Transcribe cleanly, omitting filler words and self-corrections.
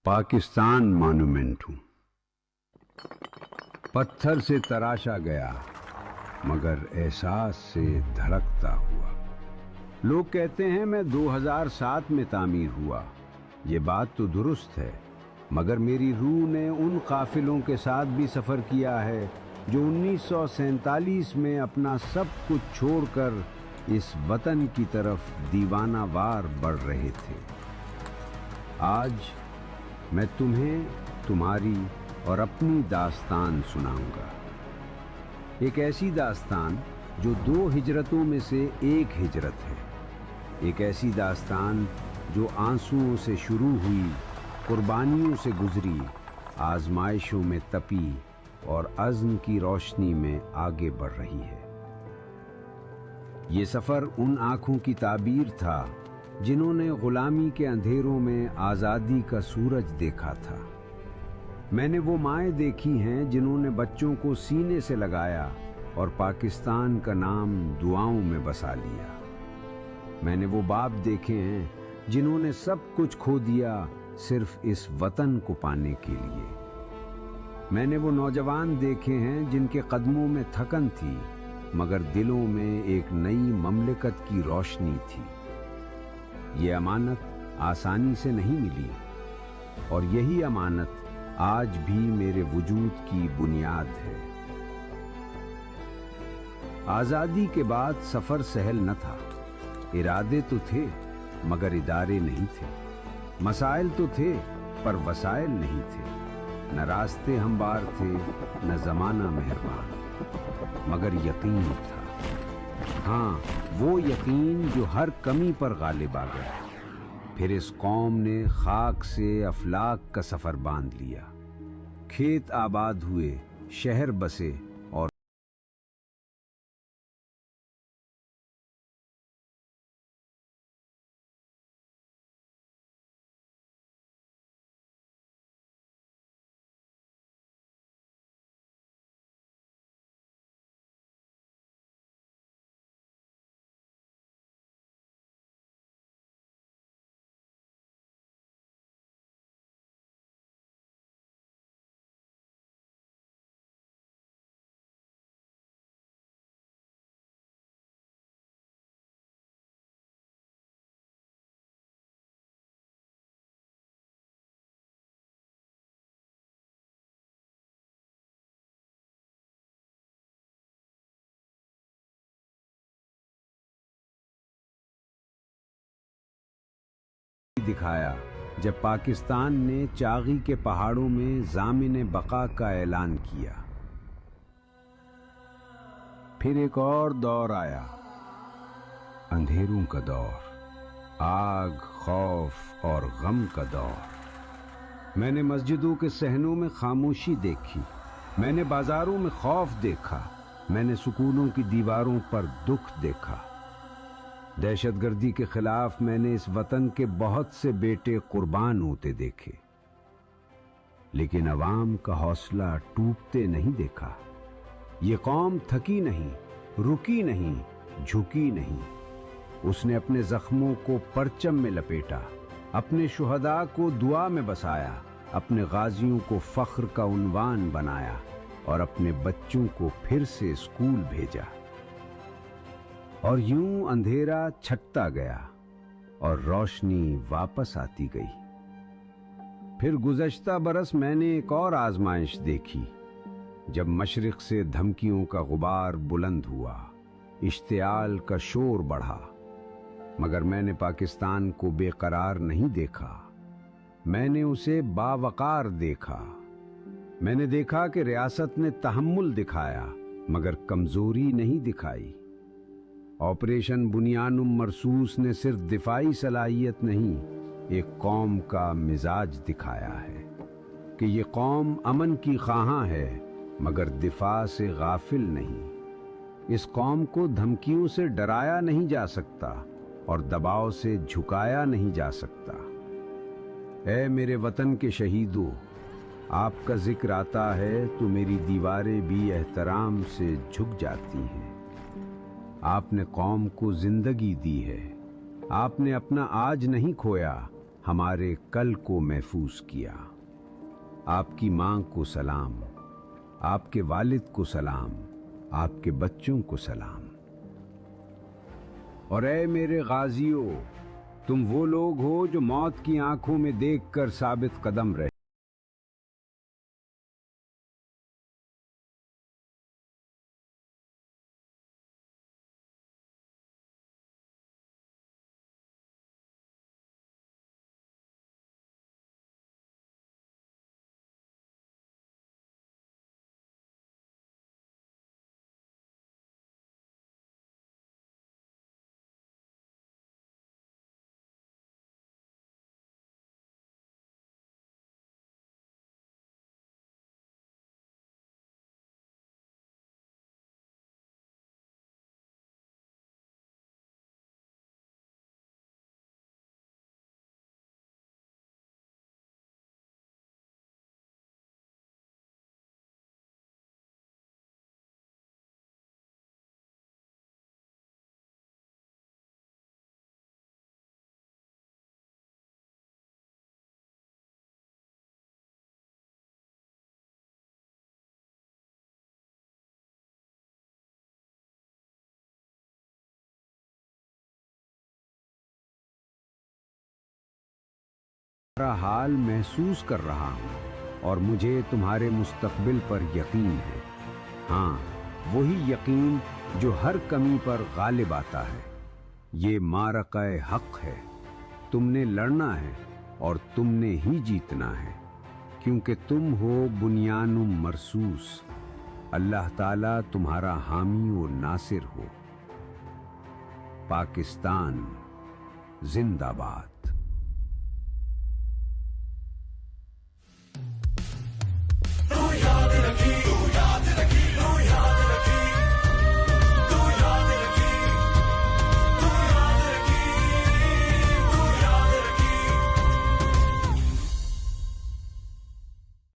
Pakistan monument हूँ। पत्थर से तराशा गया मगर एहसास से धड़कता हुआ। लोग कहते हैं मैं 2007 में तामीर हुआ। ये बात तो दुरुस्त है, मगर मेरी रूह ने उन काफिलों के साथ भी सफ़र किया है जो 1947 में अपना सब कुछ छोड़कर इस वतन की तरफ दीवाना वार बढ़ रहे थे। आज मैं तुम्हें तुम्हारी और अपनी दास्तान सुनाऊंगा। एक ऐसी दास्तान जो 2 हिजरतों में से एक हिजरत है। एक ऐसी दास्तान जो आंसुओं से शुरू हुई, कुर्बानियों से गुजरी, आजमाइशों में तपी और अज़्म की रोशनी में आगे बढ़ रही है। ये सफ़र उन आँखों की ताबीर था जिन्होंने गुलामी के अंधेरों में आज़ादी का सूरज देखा था। मैंने वो माएँ देखी हैं जिन्होंने बच्चों को सीने से लगाया और पाकिस्तान का नाम दुआओं में बसा लिया। मैंने वो बाप देखे हैं जिन्होंने सब कुछ खो दिया सिर्फ इस वतन को पाने के लिए। मैंने वो नौजवान देखे हैं जिनके कदमों में थकन थी मगर दिलों में एक नई ममलिकत की रोशनी थी। ये अमानत आसानी से नहीं मिली और यही अमानत आज भी मेरे वजूद की बुनियाद है। आजादी के बाद सफर सहल न था। इरादे तो थे मगर इदारे नहीं थे। मसाइल तो थे पर वसाइल नहीं थे। न रास्ते हमवार थे न जमाना मेहरबान, मगर यकीन था। हाँ, वो यकीन जो हर कमी पर गालिब आ गया। फिर इस कौम ने खाक से अफलाक का सफर बांध लिया। खेत आबाद हुए, शहर बसे और दिखाया जब पाकिस्तान ने चागी के पहाड़ों में ज़ामिन बका का ऐलान किया। फिर एक और दौर आया, अंधेरों का दौर, आग, खौफ और गम का दौर। मैंने मस्जिदों के सहनों में खामोशी देखी। मैंने बाजारों में खौफ देखा। मैंने सुकूनों की दीवारों पर दुख देखा। दहशतगर्दी के खिलाफ मैंने इस वतन के बहुत से बेटे कुर्बान होते देखे, लेकिन अवाम का हौसला टूटते नहीं देखा। ये कौम थकी नहीं, रुकी नहीं, झुकी नहीं। उसने अपने जख्मों को परचम में लपेटा, अपने शुहदा को दुआ में बसाया, अपने गाजियों को फख्र का उन्वान बनाया और अपने बच्चों को फिर से स्कूल भेजा। और यूं अंधेरा छटता गया और रोशनी वापस आती गई। फिर गुज़श्ता बरस मैंने एक और आजमाइश देखी, जब मशरिक से धमकियों का गुबार बुलंद हुआ, इश्तियाल का शोर बढ़ा। मगर मैंने पाकिस्तान को बेकरार नहीं देखा, मैंने उसे बावकार देखा। मैंने देखा कि रियासत ने तहम्मुल दिखाया मगर कमजोरी नहीं दिखाई। ऑपरेशन बुनियानुम मरसूस ने सिर्फ दिफाई सलाहियत नहीं, एक कौम का मिजाज दिखाया है कि ये कौम अमन की ख्वाहां है मगर दिफा से गाफिल नहीं। इस कौम को धमकियों से डराया नहीं जा सकता और दबाव से झुकाया नहीं जा सकता। ऐ मेरे वतन के शहीदों, आपका जिक्र आता है तो मेरी दीवारें भी एहतराम से झुक जाती हैं। आपने कौम को जिंदगी दी है। आपने अपना आज नहीं खोया, ہمارے کل کو محفوظ کیا۔ آپ کی ماں کو سلام، آپ کے والد کو سلام، آپ کے بچوں کو سلام۔ اور اے میرے غازیوں، تم وہ لوگ ہو جو موت کی آنکھوں میں دیکھ کر ثابت قدم رہے۔ تمہارا حال محسوس کر رہا ہوں اور مجھے تمہارے مستقبل پر یقین ہے۔ ہاں، وہی یقین جو ہر کمی پر غالب آتا ہے۔ یہ معرکہ حق ہے، تم نے لڑنا ہے اور تم نے ہی جیتنا ہے، کیونکہ تم ہو بنیان مرصوص۔ اللہ تعالیٰ تمہارا حامی و ناصر ہو۔ پاکستان زندہ باد۔